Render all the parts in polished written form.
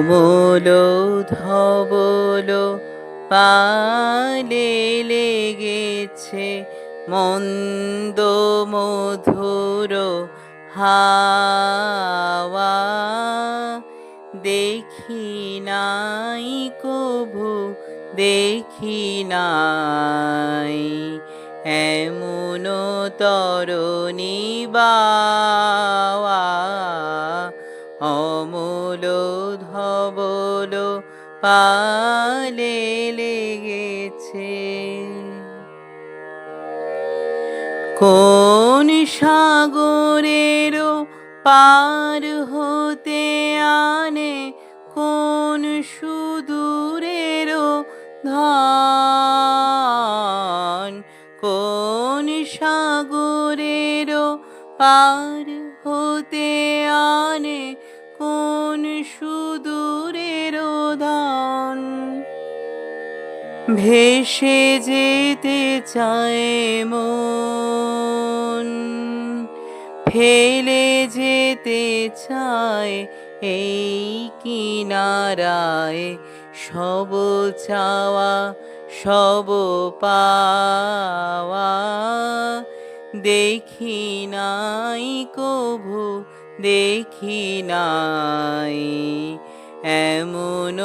অমল ধবল পালে লেগেছে মন্দ মধুর হাওয়া। দেখি নাই কভু দেখি নাই এমন তরণী বাওয়া। অমল ধবল পালে লেগেছে। কোন সাগরের পার হতে আনে কোন সুদূরের ধান। কোন সাগরের পার হতে আনে কোন সুদূরের ধান। ভেসে যেতে চায় মন ফেলে যেতে চায় এই কিনারায়। সব চাওয়া সব পাওয়া দেখি নাই কভু দেখি নাই এমন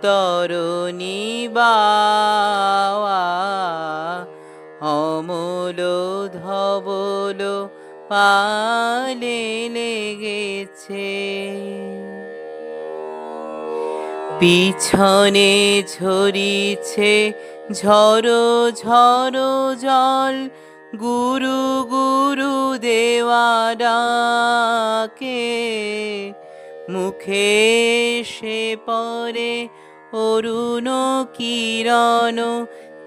তরণী বাওয়া। অমল ধবল পালে লেগেছে। পিছনে ঝরিছে ঝড়ো ঝড়ো জল গুরু গুরু দেওয়া ডাকে। মুখে সে পরে অরুণ কিরণ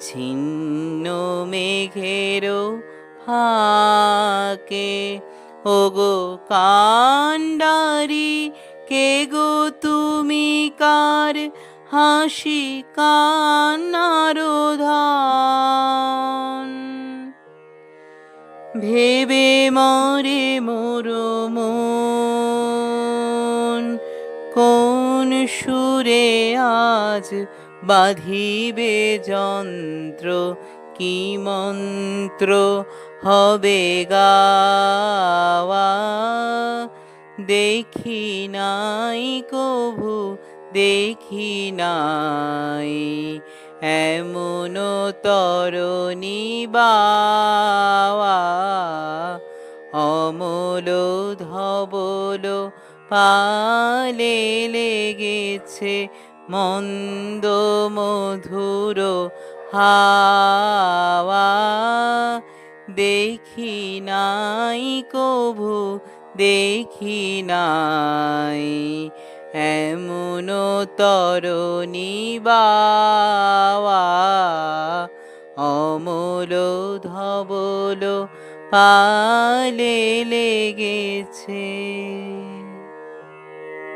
ছিন্ন মেঘের ফাঁকে। ওগো কান্ডারি কে গো তুমি কার হাসি কান্নার ধান। ভেবে মরে মোর মন কোন সুরে আজ বাঁধিবে যন্ত্র কি মন্ত্র হবে গাওয়া। দেখি নাই কভু দেখি নাই এমন তরণী বাওয়া। অমল ধবল পালে লেগেছে মন্দ মধুর হাওয়া। দেখি নাই কভু দেখি নাই এমন তরণী বাওয়া। অমল ধবল পালে লেগেছে।